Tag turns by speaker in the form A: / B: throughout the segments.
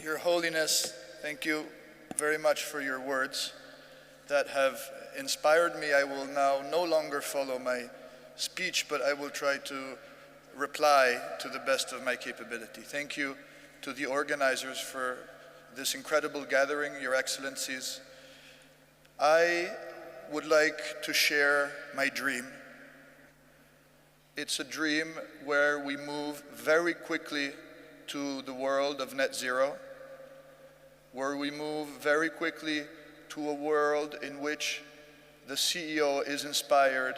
A: Your Holiness, thank you very much for your words that have inspired me. I will now no longer follow my speech, but I will try to reply to the best of my capability. Thank you to the organizers for this incredible gathering, Your Excellencies. I would like to share my dream. It's a dream where we move very quickly to the world of net zero, where we move very quickly to a world in which the CEO is inspired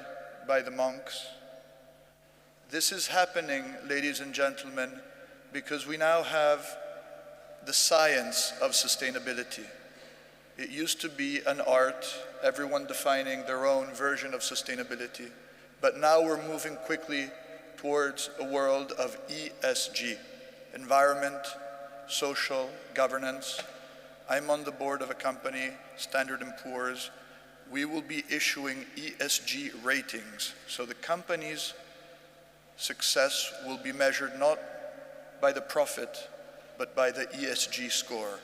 A: by the monks. This is happening, ladies and gentlemen, because we now have the science of sustainability. It used to be an art, everyone defining their own version of sustainability, but now we're moving quickly towards a world of ESG, environment, social, governance. I'm on the board of a company, Standard & Poor's. We will be issuing ESG ratings, so the company's success will be measured not by the profit, but by the ESG score.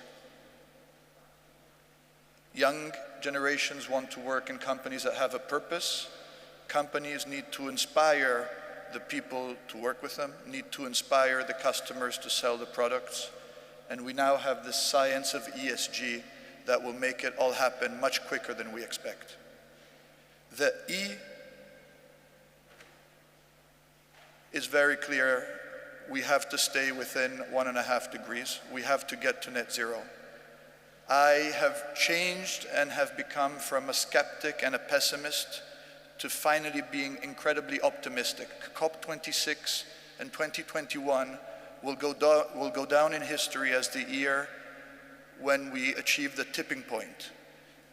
A: Young generations want to work in companies that have a purpose. Companies need to inspire the people to work with them, need to inspire the customers to sell the products. And we now have this science of ESG that will make it all happen much quicker than we expect. The E is very clear. We have to stay within 1.5 degrees. We have to get to net zero. I have changed and have become from a skeptic and a pessimist to finally being incredibly optimistic. COP26 and 2021 will go down in history as the year when we achieve the tipping point,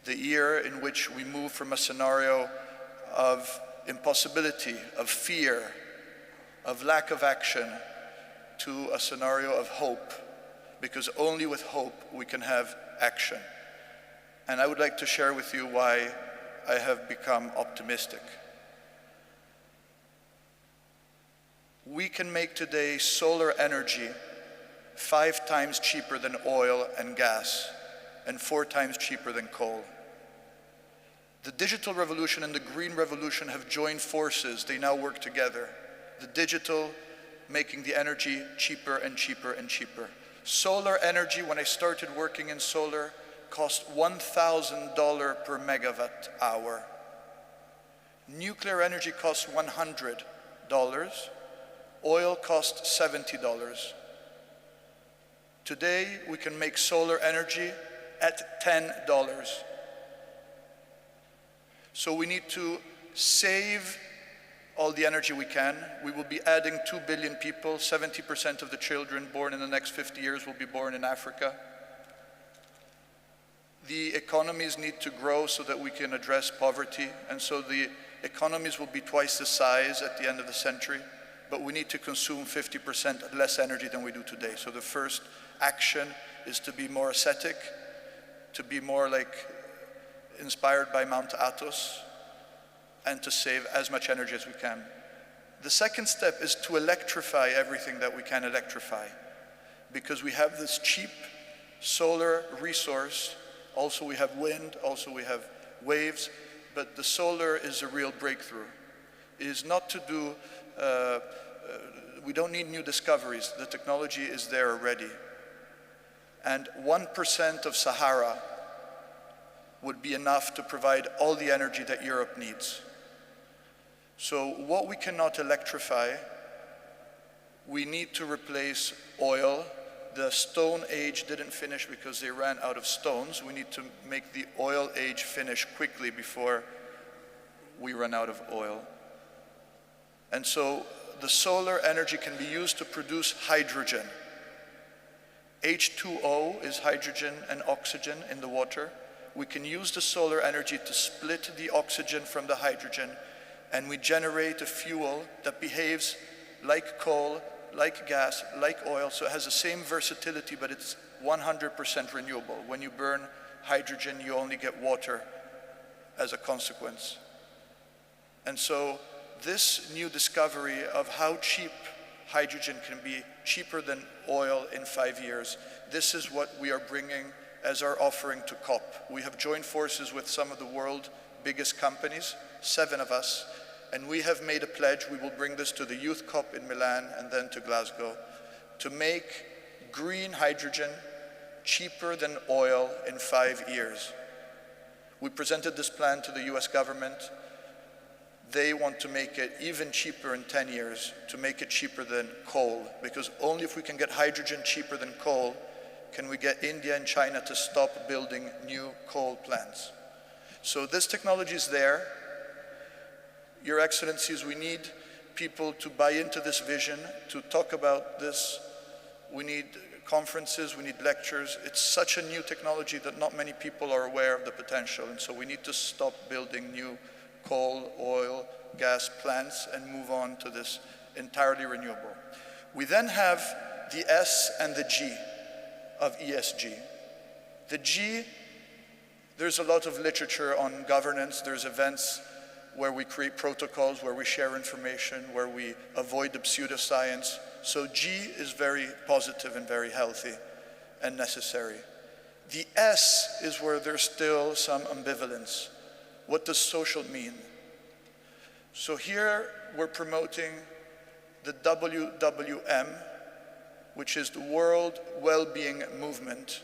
A: the year in which we move from a scenario of impossibility, of fear, of lack of action, to a scenario of hope, because only with hope we can have action. And I would like to share with you why I have become optimistic. We can make today solar energy 5 times cheaper than oil and gas, and 4 times cheaper than coal. The digital revolution and the green revolution have joined forces. They now work together. The digital making the energy cheaper and cheaper and cheaper. Solar energy, when I started working in solar, cost $1,000 per megawatt hour. Nuclear energy costs $100. Oil costs $70. Today, we can make solar energy at $10. So we need to save all the energy we can. We will be adding 2 billion people. 70% of the children born in the next 50 years will be born in Africa. The economies need to grow so that we can address poverty, and so the economies will be twice the size at the end of the century, but we need to consume 50% less energy than we do today. So the first action is to be more ascetic, to be more like inspired by Mount Athos, and to save as much energy as we can. The second step is to electrify everything that we can electrify, because we have this cheap solar resource. Also we have wind, also we have waves, but the solar is a real breakthrough. It is not to do, we don't need new discoveries. The technology is there already. And 1% of Sahara would be enough to provide all the energy that Europe needs. So what we cannot electrify, we need to replace oil. The Stone Age didn't finish because they ran out of stones. We need to make the oil age finish quickly before we run out of oil. And so the solar energy can be used to produce hydrogen. H2O is hydrogen and oxygen in the water. We can use the solar energy to split the oxygen from the hydrogen, and we generate a fuel that behaves like coal, like gas, like oil, so it has the same versatility, but it's 100% renewable. When you burn hydrogen, you only get water as a consequence. And so this new discovery of how cheap hydrogen can be cheaper than oil in 5 years. This is what we are bringing as our offering to COP. We have joined forces with some of the world's biggest companies, 7 of us, and we have made a pledge. We will bring this to the Youth COP in Milan and then to Glasgow, to make green hydrogen cheaper than oil in 5 years. We presented this plan to the US government. They want to make it even cheaper in 10 years, to make it cheaper than coal, because only if we can get hydrogen cheaper than coal can we get India and China to stop building new coal plants. So this technology is there. Your Excellencies, we need people to buy into this vision, to talk about this. We need conferences, we need lectures. It's such a new technology that not many people are aware of the potential, and so we need to stop building new coal, oil, gas plants and move on to this entirely renewable. We then have the S and the G of ESG. The G, there's a lot of literature on governance. There's events where we create protocols, where we share information, where we avoid the pseudoscience. So G is very positive and very healthy and necessary. The S is where there's still some ambivalence. What does social mean? So here we're promoting the WWM, which is the World Wellbeing Movement,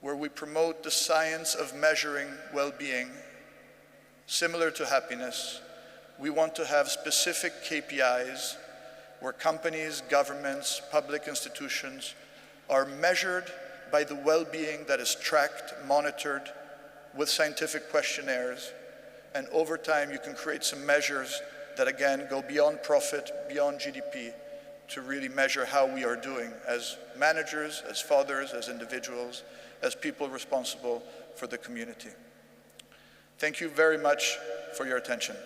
A: where we promote the science of measuring well-being, similar to happiness. We want to have specific KPIs where companies, governments, public institutions are measured by the well-being that is tracked, monitored with scientific questionnaires. And over time, you can create some measures that, again, go beyond profit, beyond GDP, to really measure how we are doing as managers, as fathers, as individuals, as people responsible for the community. Thank you very much for your attention.